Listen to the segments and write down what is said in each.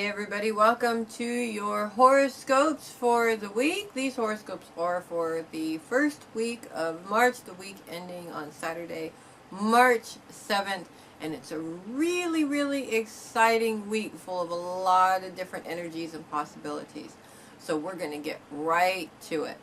Hi everybody, welcome to your horoscopes for the week. These horoscopes are for the first week of March, the week ending on Saturday, March 7th. And it's a really exciting week full of a lot of different energies and possibilities. So we're going to get right to it.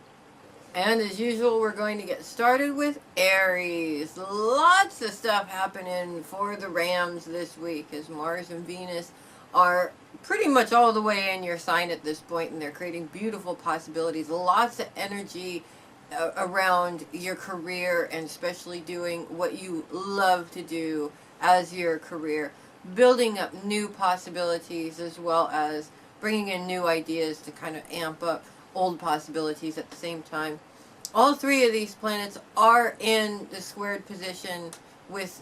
And as usual, we're going to get started with Aries. Lots of stuff happening for the Rams this week as Mars and Venus are pretty much all the way in your sign at this point, and they're creating beautiful possibilities. Lots of energy around your career, and especially doing what you love to do as your career. Building up new possibilities as well as bringing in new ideas to kind of amp up old possibilities at the same time. All three of these planets are in the squared position with,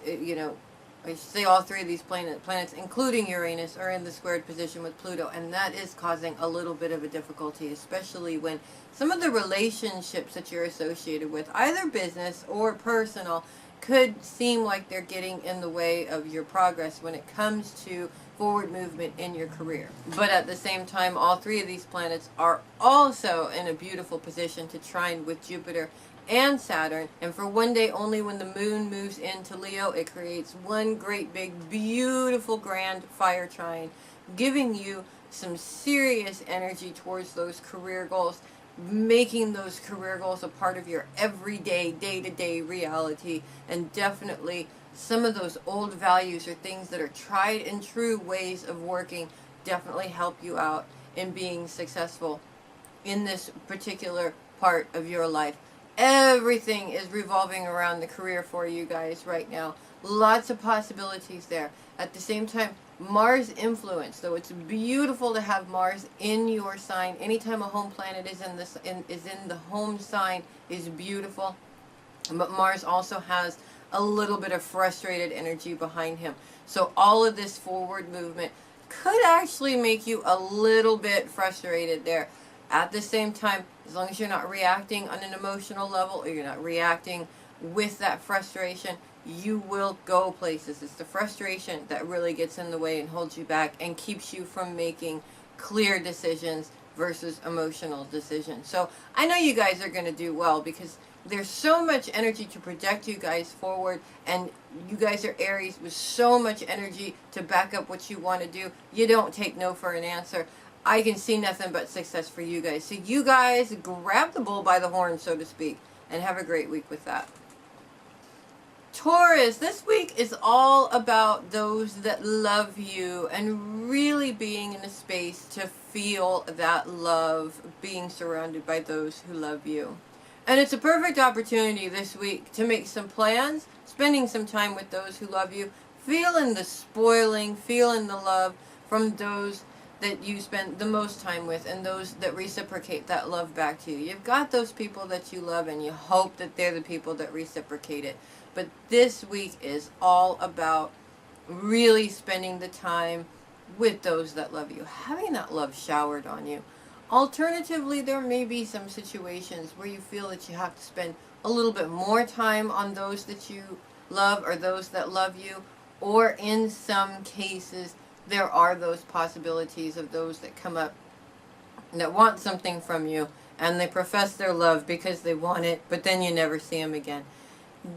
I should say all three of these planets, including Uranus, are in the squared position with Pluto, and that is causing a little bit of a difficulty, especially when some of the relationships that you're associated with, either business or personal, could seem like they're getting in the way of your progress when it comes to forward movement in your career. But at the same time, all three of these planets are also in a beautiful position to trine with Jupiter and Saturn, and for one day only, when the moon moves into Leo, it creates one great big beautiful grand fire trine, giving you some serious energy towards those career goals, making those career goals a part of your everyday, day-to-day reality, and definitely some of those old values or things that are tried and true ways of working definitely help you out in being successful in this particular part of your life. Everything is revolving around the career for you guys right now. Lots of possibilities there. At the same time, Mars influence, though it's beautiful to have Mars in your sign. Anytime a home planet is in the home sign is beautiful. But Mars also has a little bit of frustrated energy behind him. So all of this forward movement could actually make you a little bit frustrated there. At the same time, as long as you're not reacting on an emotional level, or you're not reacting with that frustration, you will go places. It's the frustration that really gets in the way and holds you back and keeps you from making clear decisions versus emotional decisions. So I know you guys are going to do well, because there's so much energy to project you guys forward, and you guys are Aries with so much energy to back up what you want to do. You don't take no for an answer. I can see nothing but success for you guys. So you guys grab the bull by the horn, so to speak, and have a great week with that. Taurus, this week is all about those that love you and really being in a space to feel that love, being surrounded by those who love you. And it's a perfect opportunity this week to make some plans, spending some time with those who love you, feeling the spoiling, feeling the love from those that you spend the most time with, and those that reciprocate that love back to you. You've got those people that you love, and you hope that they're the people that reciprocate it. But this week is all about really spending the time with those that love you, having that love showered on you. Alternatively, there may be some situations where you feel that you have to spend a little bit more time on those that you love or those that love you, or in some cases, there are those possibilities of those that come up that want something from you, and they profess their love because they want it, but then you never see them again.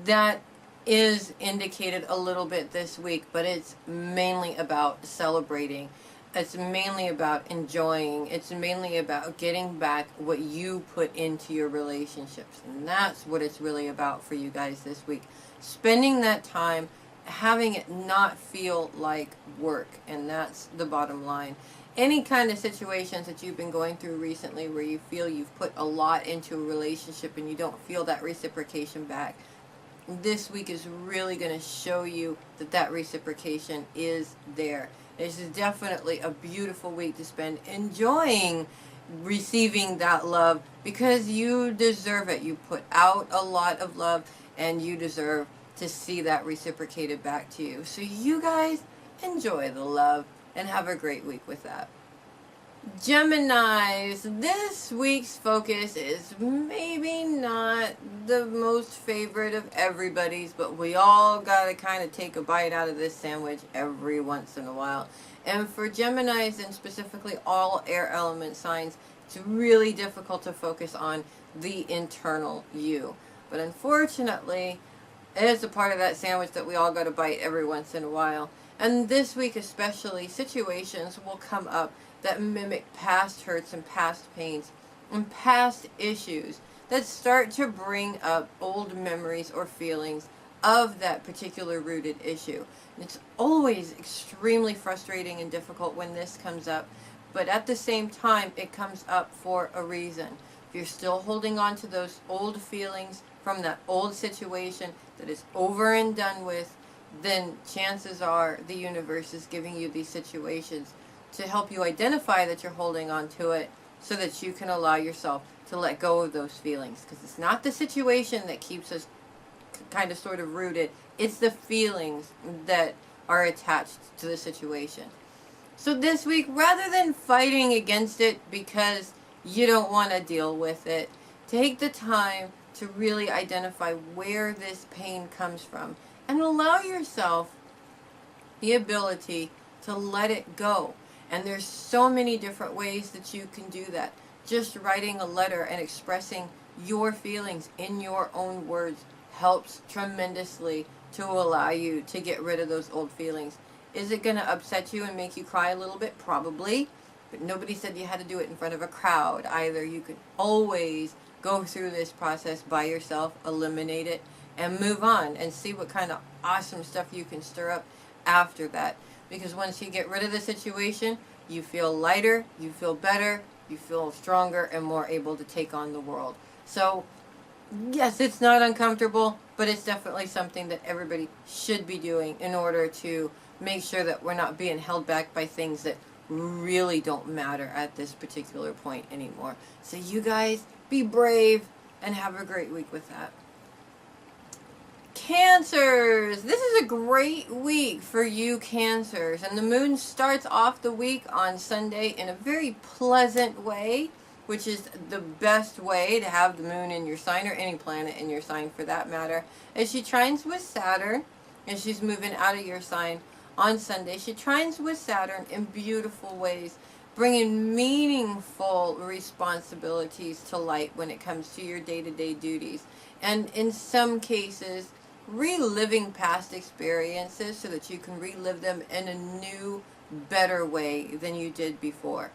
That is indicated a little bit this week, but it's mainly about celebrating. It's mainly about enjoying. It's mainly about getting back what you put into your relationships. And that's what it's really about for you guys this week. Spending that time, having it not feel like work. And that's the bottom line. Any kind of situations that you've been going through recently where you feel you've put a lot into a relationship and you don't feel that reciprocation back, this week is really going to show you that that reciprocation is there. This is definitely a beautiful week to spend enjoying receiving that love, because you deserve it. You put out a lot of love, and you deserve to see that reciprocated back to you. So you guys enjoy the love and have a great week with that. Geminis, this week's focus is maybe not the most favorite of everybody's, but we all gotta kind of take a bite out of this sandwich every once in a while. And for Geminis, and specifically all air element signs, it's really difficult to focus on the internal you. But unfortunately, it is a part of that sandwich that we all got to bite every once in a while. And this week especially, situations will come up that mimic past hurts and past pains and past issues that start to bring up old memories or feelings of that particular rooted issue. And it's always extremely frustrating and difficult when this comes up, but at the same time, it comes up for a reason. If you're still holding on to those old feelings from that old situation that is over and done with, then chances are the universe is giving you these situations to help you identify that you're holding on to it so that you can allow yourself to let go of those feelings. Because it's not the situation that keeps us kind of sort of rooted. It's the feelings that are attached to the situation. So this week, rather than fighting against it because you don't want to deal with it, take the time to really identify where this pain comes from and allow yourself the ability to let it go. And there's so many different ways that you can do that. Just writing a letter and expressing your feelings in your own words helps tremendously to allow you to get rid of those old feelings. Is it going to upset you and make you cry a little bit? Probably. But nobody said you had to do it in front of a crowd either. You can always go through this process by yourself, eliminate it, and move on and see what kind of awesome stuff you can stir up after that. Because once you get rid of the situation, you feel lighter, you feel better, you feel stronger and more able to take on the world. So, yes, it's not uncomfortable, but it's definitely something that everybody should be doing in order to make sure that we're not being held back by things that really don't matter at this particular point anymore. So you guys, be brave and have a great week with that. Cancers! This is a great week for you Cancers. And the moon starts off the week on Sunday in a very pleasant way, which is the best way to have the moon in your sign, or any planet in your sign for that matter, as she trines with Saturn, and she's moving out of your sign on Sunday. She trines with Saturn in beautiful ways, bringing meaningful responsibilities to light when it comes to your day-to-day duties. And in some cases, reliving past experiences so that you can relive them in a new, better way than you did before.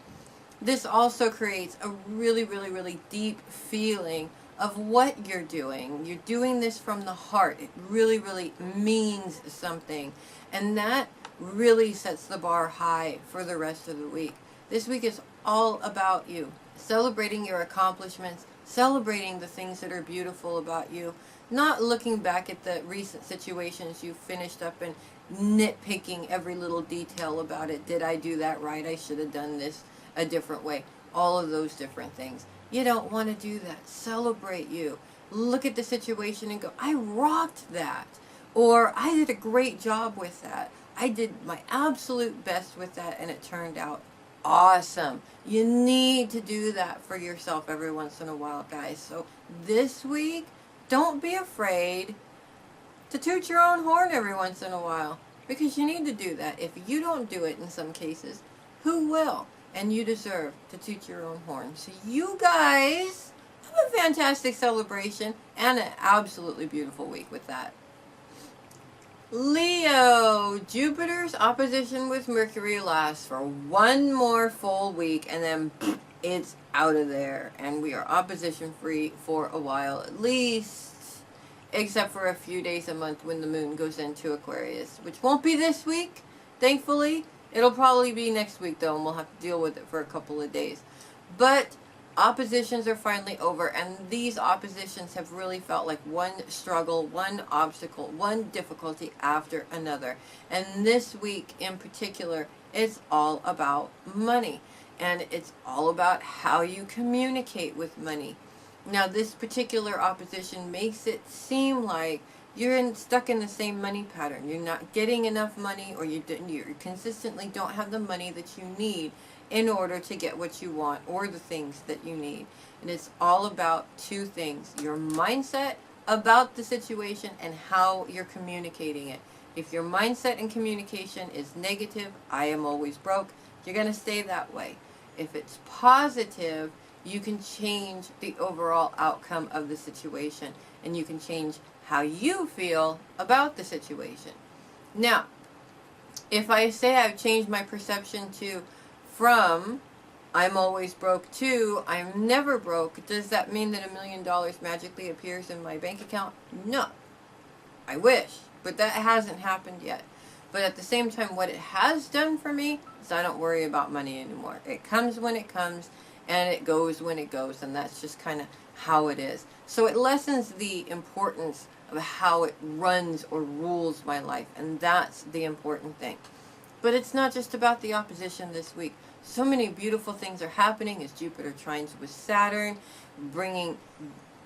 This also creates a really, really, really deep feeling of what you're doing. You're doing this from the heart. It really, really means something. And that really sets the bar high for the rest of the week. This week is all about you. Celebrating your accomplishments, celebrating the things that are beautiful about you, not looking back at the recent situations you finished up and nitpicking every little detail about it. Did I do that right? I should have done this a different way. All of those different things. You don't want to do that. Celebrate you. Look at the situation and go, I rocked that. Or I did a great job with that. I did my absolute best with that and it turned out awesome. You need to do that for yourself every once in a while, guys. So this week, don't be afraid to toot your own horn every once in a while, because you need to do that. If you don't do it in some cases, who will? And you deserve to toot your own horn. So you guys have a fantastic celebration and an absolutely beautiful week with that. Leo, Jupiter's opposition with Mercury lasts for one more full week and then it's out of there. And we are opposition free for a while at least, except for a few days a month when the moon goes into Aquarius, which won't be this week, thankfully. It'll probably be next week though, and we'll have to deal with it for a couple of days. But oppositions are finally over, and these oppositions have really felt like one struggle, one obstacle, one difficulty after another. And this week in particular, it's all about money. And it's all about how you communicate with money. Now, this particular opposition makes it seem like you're stuck in the same money pattern. You're not getting enough money, or you consistently don't have the money that you need in order to get what you want or the things that you need. And it's all about two things: your mindset about the situation and how you're communicating it. If your mindset and communication is negative, I am always broke, you're going to stay that way. If it's positive, you can change the overall outcome of the situation, and you can change how you feel about the situation. Now, if I say I've changed my perception from I'm always broke to I'm never broke, does that mean that $1 million magically appears in my bank account? No. I wish, but that hasn't happened yet. But at the same time, what it has done for me is I don't worry about money anymore. It comes when it comes, and it goes when it goes, and that's just kind of how it is. So it lessens the importance of how it runs or rules my life, and that's the important thing. But it's not just about the opposition this week. So many beautiful things are happening as Jupiter trines with Saturn, bringing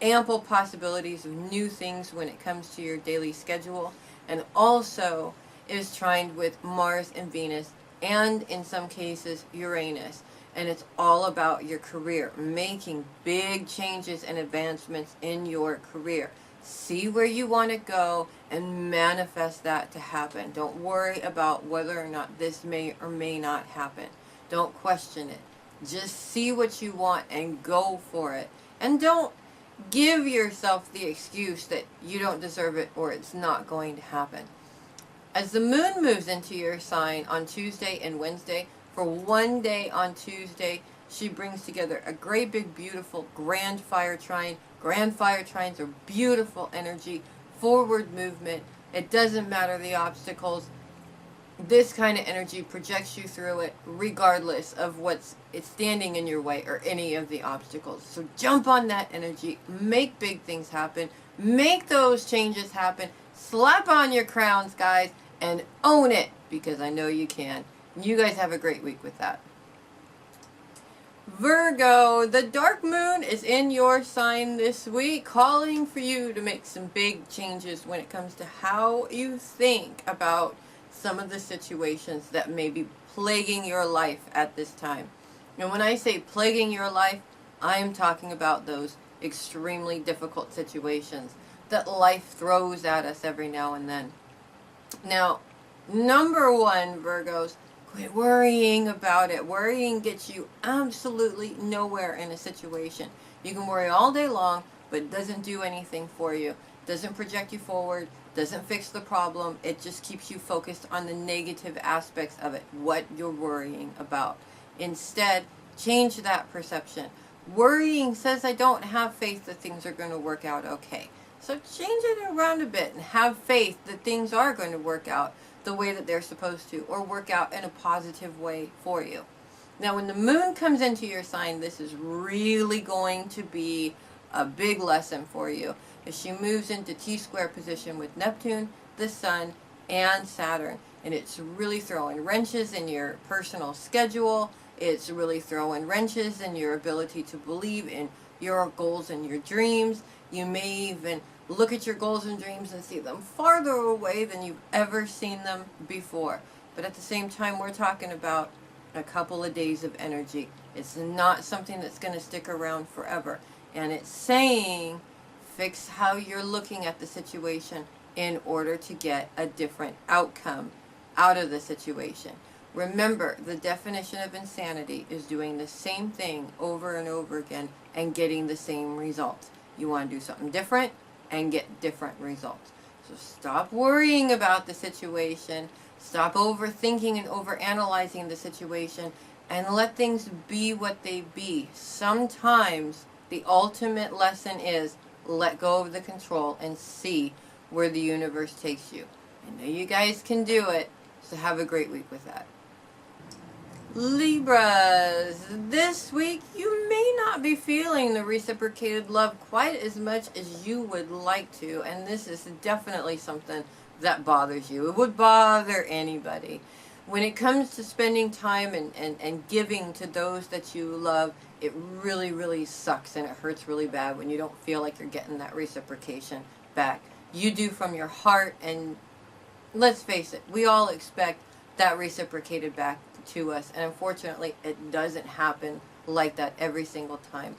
ample possibilities of new things when it comes to your daily schedule, and also is trined with Mars and Venus, and in some cases Uranus. And it's all about your career, making big changes and advancements in your career. See where you want to go and manifest that to happen. Don't worry about whether or not this may or may not happen. Don't question it. Just see what you want and go for it. And don't give yourself the excuse that you don't deserve it or it's not going to happen. As the moon moves into your sign on Tuesday and Wednesday, for one day on Tuesday, she brings together a great big beautiful grand fire trine. Grand fire trines are beautiful energy, forward movement. It doesn't matter the obstacles. This kind of energy projects you through it regardless of what's standing in your way or any of the obstacles. So jump on that energy, make big things happen, make those changes happen, slap on your crowns, guys, and own it, because I know you can. You guys have a great week with that. Virgo, the dark moon is in your sign this week, calling for you to make some big changes when it comes to how you think about some of the situations that may be plaguing your life at this time. And when I say plaguing your life, I'm talking about those extremely difficult situations that life throws at us every now and then. Now, number one, Virgos, quit worrying about it. Worrying gets you absolutely nowhere in a situation. You can worry all day long, but it doesn't do anything for you. Doesn't project you forward, doesn't fix the problem. It just keeps you focused on the negative aspects of it, what you're worrying about. Instead, change that perception. Worrying says I don't have faith that things are going to work out okay. So change it around a bit and have faith that things are going to work out the way that they're supposed to, or work out in a positive way for you. Now, when the moon comes into your sign, this is really going to be a big lesson for you, as she moves into T-square position with Neptune, the Sun, and Saturn. And it's really throwing wrenches in your personal schedule. It's really throwing wrenches in your ability to believe in your goals and your dreams. You may even look at your goals and dreams and see them farther away than you've ever seen them before. But at the same time, we're talking about a couple of days of energy. It's not something that's going to stick around forever. And it's saying, fix how you're looking at the situation in order to get a different outcome out of the situation. Remember, the definition of insanity is doing the same thing over and over again and getting the same results. You want to do something different and get different results. So stop worrying about the situation. Stop overthinking and overanalyzing the situation, and let things be what they be. Sometimes the ultimate lesson is let go of the control and see where the universe takes you. I know you guys can do it, so have a great week with that. Libras, this week you may not be feeling the reciprocated love quite as much as you would like to, and this is definitely something that bothers you. It would bother anybody. When it comes to spending time and giving to those that you love, it really, really sucks, and it hurts really bad when you don't feel like you're getting that reciprocation back. You do from your heart, and let's face it, we all expect that reciprocated back to us, and unfortunately it doesn't happen like that every single time.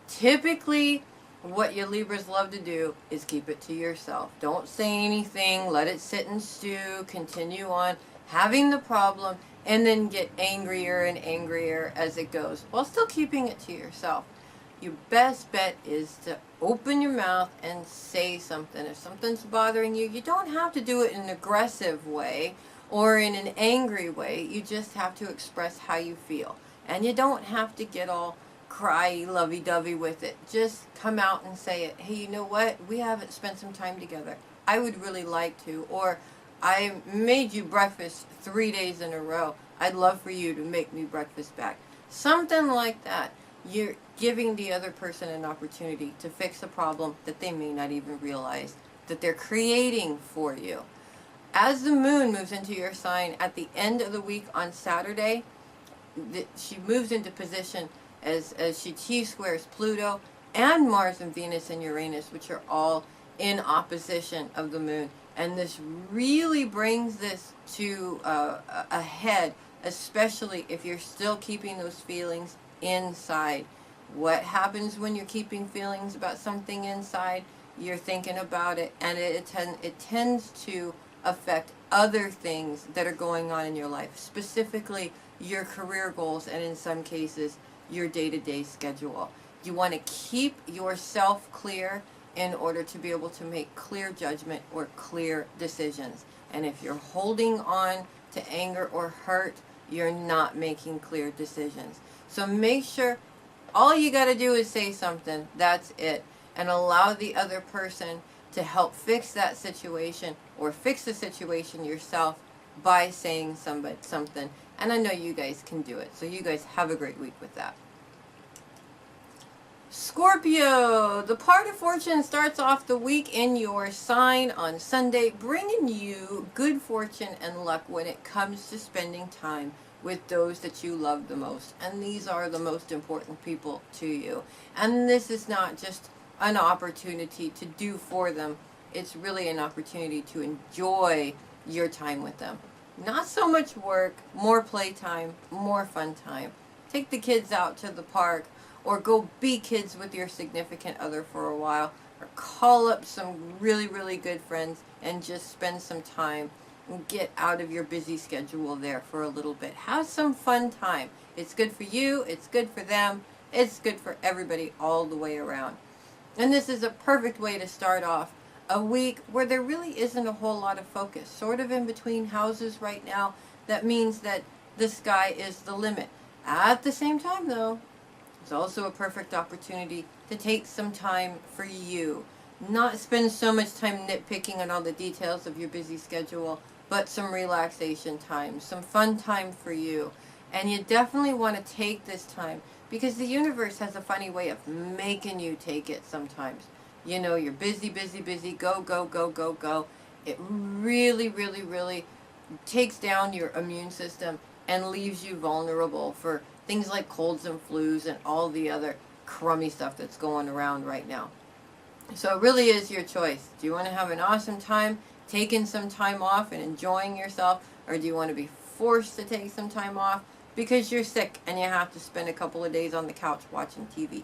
Typically, what you Libras love to do is keep it to yourself. Don't say anything, let it sit and stew, continue on having the problem, and then get angrier and angrier as it goes, while still keeping it to yourself. Your best bet is to open your mouth and say something. If something's bothering you, you don't have to do it in an aggressive way or in an angry way. You just have to express how you feel. And you don't have to get all cry lovey-dovey with it. Just come out and say it. Hey, you know what? We haven't spent some time together. I would really like to. Or, I made you breakfast 3 days in a row. I'd love for you to make me breakfast back. Something like that. You're giving the other person an opportunity to fix a problem that they may not even realize that they're creating for you. As the moon moves into your sign at the end of the week on Saturday, she moves into position as she T-squares Pluto and Mars and Venus and Uranus, which are all in opposition of the moon. And this really brings this to a head, especially if you're still keeping those feelings inside. What happens when you're keeping feelings about something inside? You're thinking about it, and it tends to affect other things that are going on in your life, specifically your career goals, and in some cases your day-to-day schedule. You want to keep yourself clear in order to be able to make clear judgment or clear decisions. And if you're holding on to anger or hurt, you're not making clear decisions. So make sure all you got to do is say something. That's it. And allow the other person to help fix that situation, or fix the situation yourself by saying something. And I know you guys can do it. So you guys have a great week with that. Scorpio, the part of fortune starts off the week in your sign on Sunday, bringing you good fortune and luck when it comes to spending time with those that you love the most. And these are the most important people to you. And this is not just an opportunity to do for them. It's really an opportunity to enjoy your time with them. Not so much work, more playtime, more fun time. Take the kids out to the park, or go be kids with your significant other for a while, or call up some really, really good friends and just spend some time and get out of your busy schedule there for a little bit. Have some fun time. It's good for you, it's good for them, it's good for everybody all the way around. And this is a perfect way to start off a week where there really isn't a whole lot of focus. Sort of in between houses right now. That means that the sky is the limit. At the same time though, it's also a perfect opportunity to take some time for you. Not spend so much time nitpicking on all the details of your busy schedule, but some relaxation time, some fun time for you. And you definitely want to take this time, because the universe has a funny way of making you take it sometimes. You know, you're busy, busy, busy, go, go, go, go, go. It really, really, really takes down your immune system and leaves you vulnerable for things like colds and flus and all the other crummy stuff that's going around right now. So it really is your choice. Do you want to have an awesome time taking some time off and enjoying yourself, or do you want to be forced to take some time off because you're sick and you have to spend a couple of days on the couch watching TV?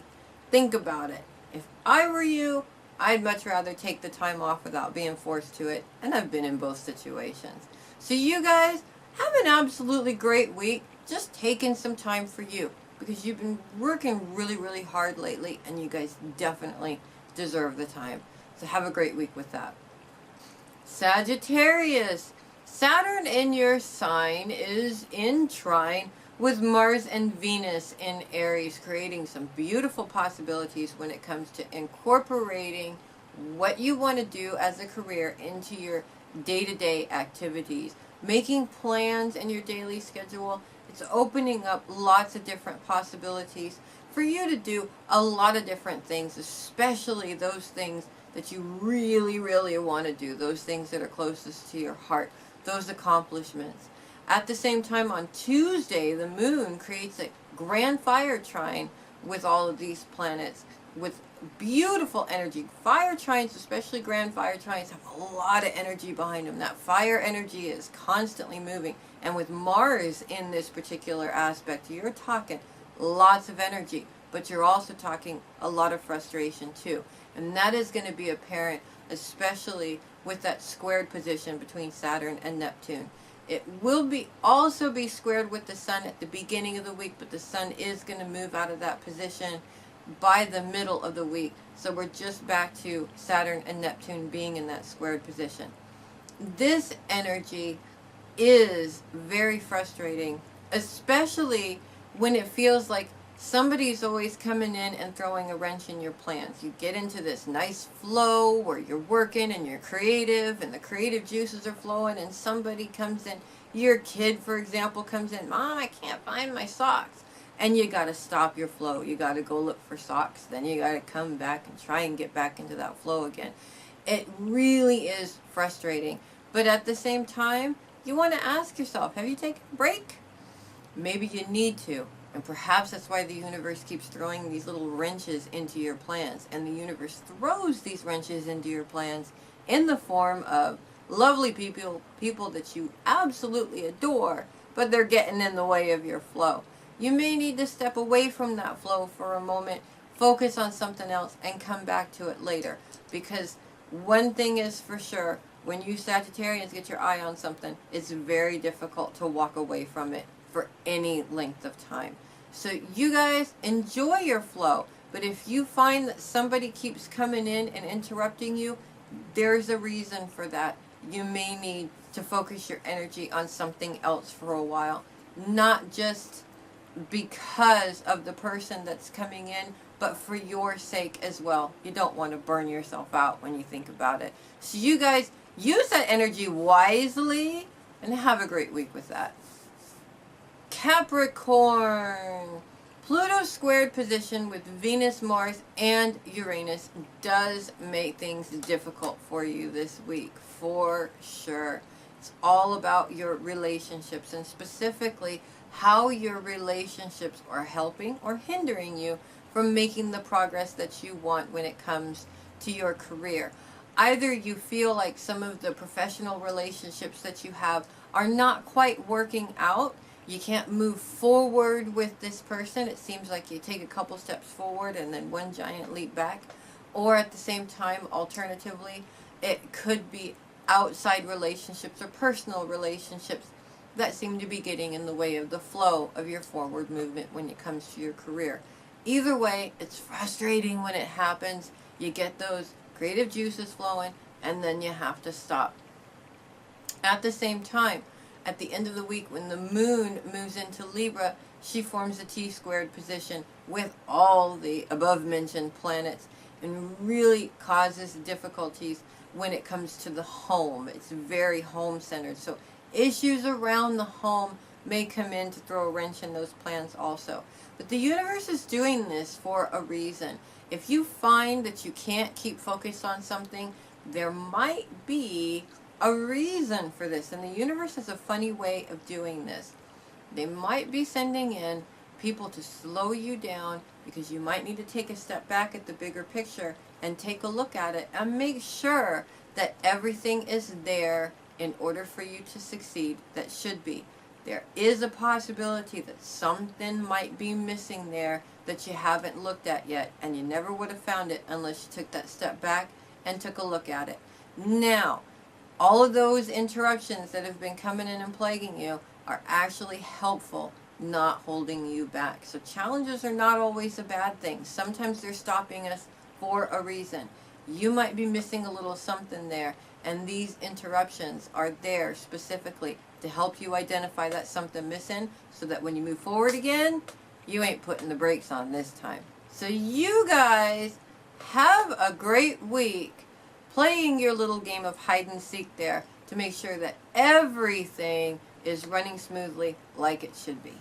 Think about it. If I were you, I'd much rather take the time off without being forced to it, and I've been in both situations. So you guys, have an absolutely great week, just taking some time for you, because you've been working really, really hard lately, and you guys definitely deserve the time. So have a great week with that. Sagittarius, Saturn in your sign is in trine with Mars and Venus in Aries, creating some beautiful possibilities when it comes to incorporating what you want to do as a career into your day-to-day activities, making plans in your daily schedule. It's opening up lots of different possibilities for you to do a lot of different things, especially those things that you really, really want to do, those things that are closest to your heart, those accomplishments. At the same time, on Tuesday, the moon creates a grand fire trine with all of these planets with beautiful energy. Fire trines, especially grand fire trines, have a lot of energy behind them. That fire energy is constantly moving. And with Mars in this particular aspect, you're talking lots of energy. but you're also talking a lot of frustration too. And that is going to be apparent, especially with that squared position between Saturn and Neptune. It will also be squared with the Sun at the beginning of the week, but the Sun is going to move out of that position by the middle of the week. So we're just back to Saturn and Neptune being in that squared position. This energy is very frustrating, especially when it feels like somebody's always coming in and throwing a wrench in your plans. You get into this nice flow where you're working and you're creative and the creative juices are flowing, and somebody comes in, your kid for example comes in, Mom, I can't find my socks. And you got to stop your flow. You got to go look for socks. Then you got to come back and try and get back into that flow again. It really is frustrating. But at the same time, you want to ask yourself, have you taken a break? Maybe you need to. And perhaps that's why the universe keeps throwing these little wrenches into your plans. And the universe throws these wrenches into your plans in the form of lovely people that you absolutely adore, but they're getting in the way of your flow. You may need to step away from that flow for a moment, focus on something else, and come back to it later. Because one thing is for sure, when you Sagittarians get your eye on something, it's very difficult to walk away from it for any length of time. So you guys enjoy your flow, but if you find that somebody keeps coming in and interrupting you, there's a reason for that. You may need to focus your energy on something else for a while, not just because of the person that's coming in, but for your sake as well. You don't want to burn yourself out when you think about it. So you guys use that energy wisely and have a great week with that. Capricorn. Pluto's squared position with Venus, Mars, and Uranus does make things difficult for you this week, for sure. It's all about your relationships, and specifically how your relationships are helping or hindering you from making the progress that you want when it comes to your career. Either you feel like some of the professional relationships that you have are not quite working out. You can't move forward with this person. It seems like you take a couple steps forward and then one giant leap back. Or at the same time, alternatively, it could be outside relationships or personal relationships that seem to be getting in the way of the flow of your forward movement when it comes to your career. Either way, it's frustrating when it happens. You get those creative juices flowing, and then you have to stop. At the same time, at the end of the week, when the moon moves into Libra, she forms a T-squared position with all the above-mentioned planets and really causes difficulties when it comes to the home. It's very home-centered. So issues around the home may come in to throw a wrench in those plans also. But the universe is doing this for a reason. If you find that you can't keep focused on something, there might be a reason for this. And the universe has a funny way of doing this. They might be sending in people to slow you down because you might need to take a step back at the bigger picture and take a look at it and make sure that everything is there in order for you to succeed that should be. There is a possibility that something might be missing there that you haven't looked at yet, and you never would have found it unless you took that step back and took a look at it. Now, all of those interruptions that have been coming in and plaguing you are actually helpful, not holding you back. So challenges are not always a bad thing. Sometimes they're stopping us for a reason. You might be missing a little something there, and these interruptions are there specifically to help you identify that something missing so that when you move forward again, you ain't putting the brakes on this time. So you guys have a great week playing your little game of hide and seek there to make sure that everything is running smoothly like it should be.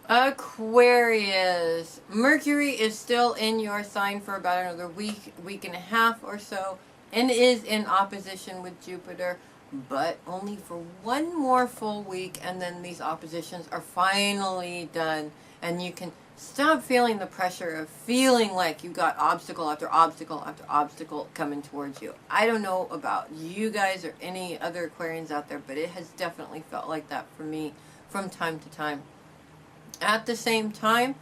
Aquarius. Mercury is still in your sign for about another week and a half or so, and is in opposition with Jupiter, but only for one more full week, and then these oppositions are finally done, and you can stop feeling the pressure of feeling like you got obstacle after obstacle after obstacle coming towards you. I don't know about you guys or any other Aquarians out there, but it has definitely felt like that for me from time to time. At the same time,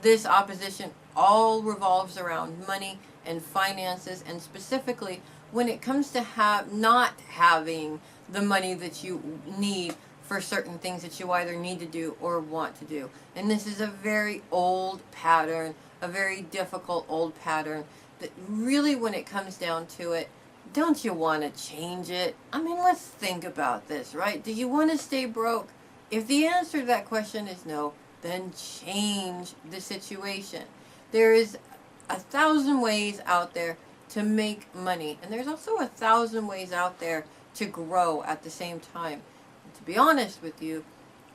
This opposition all revolves around money and finances, and specifically when it comes to not having the money that you need for certain things that you either need to do or want to do. And this is a very old pattern, a very difficult old pattern that really, when it comes down to it, don't you want to change it? I mean, let's think about this, right? Do you want to stay broke? If the answer to that question is no, then change the situation. There is 1,000 ways out there to make money, and there's also 1,000 ways out there to grow at the same time. And to be honest with you,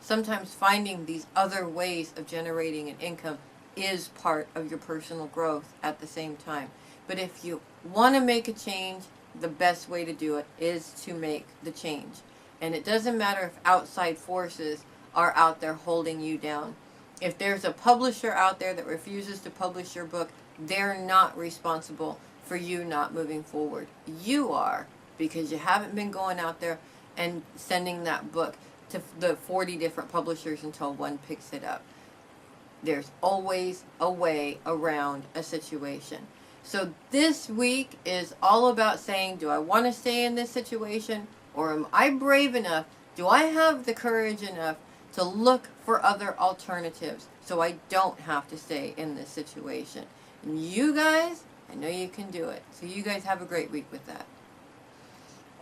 sometimes finding these other ways of generating an income is part of your personal growth at the same time. But if you want to make a change, the best way to do it is to make the change. And it doesn't matter if outside forces are out there holding you down. If there's a publisher out there that refuses to publish your book, they're not responsible for you not moving forward. You are, because you haven't been going out there and sending that book to the 40 different publishers until one picks it up. There's always a way around a situation. So this week is all about saying, do I want to stay in this situation, or am I brave enough? Do I have the courage enough to look for other alternatives so I don't have to stay in this situation? And you guys, I know you can do it. So you guys have a great week with that.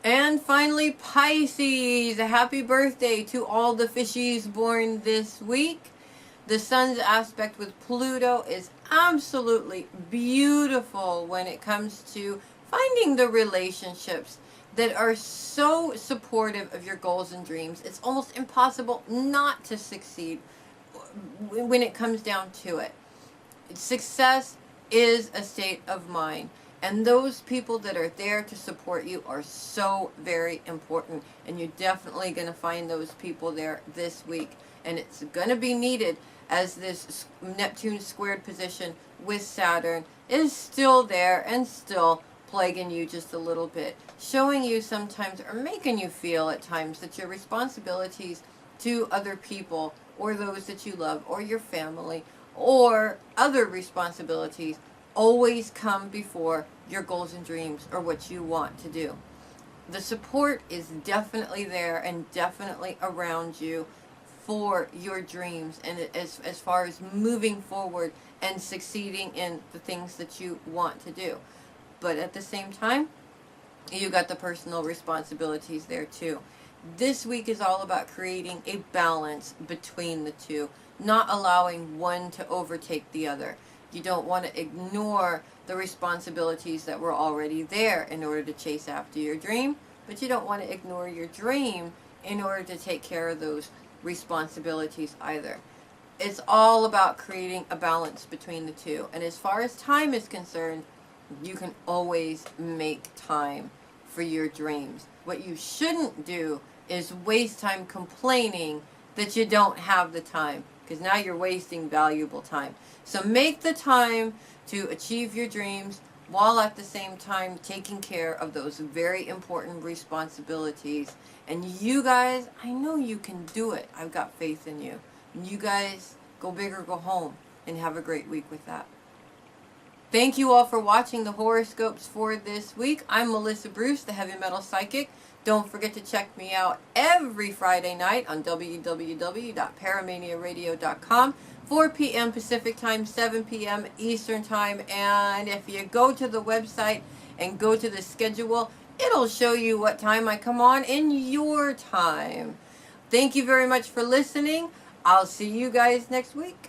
And finally, Pisces, a happy birthday to all the fishies born this week. The sun's aspect with Pluto is absolutely beautiful when it comes to finding the relationships that are so supportive of your goals and dreams. It's almost impossible not to succeed when it comes down to it. Success is a state of mind, and those people that are there to support you are so very important, and you're definitely going to find those people there this week. And it's going to be needed, as this Neptune squared position with Saturn is still there and still plaguing you just a little bit, showing you sometimes, or making you feel at times, that your responsibilities to other people, or those that you love, or your family, or other responsibilities, always come before your goals and dreams or what you want to do. The support is definitely there and definitely around you for your dreams, and as far as moving forward and succeeding in the things that you want to do. But at the same time, you got the personal responsibilities there too. This week is all about creating a balance between the two, not allowing one to overtake the other. You don't want to ignore the responsibilities that were already there in order to chase after your dream, but you don't want to ignore your dream in order to take care of those responsibilities either. It's all about creating a balance between the two. And as far as time is concerned, you can always make time for your dreams. What you shouldn't do is waste time complaining that you don't have the time, because now you're wasting valuable time. So make the time to achieve your dreams, while at the same time taking care of those very important responsibilities. And you guys, I know you can do it. I've got faith in you. And you guys, go big or go home, and have a great week with that. Thank you all for watching the horoscopes for this week. I'm Melissa Bruce, the Heavy Metal Psychic. Don't forget to check me out every Friday night on www.paramaniaradio.com, 4 p.m. Pacific Time, 7 p.m. Eastern Time. And if you go to the website and go to the schedule, it'll show you what time I come on in your time. Thank you very much for listening. I'll see you guys next week.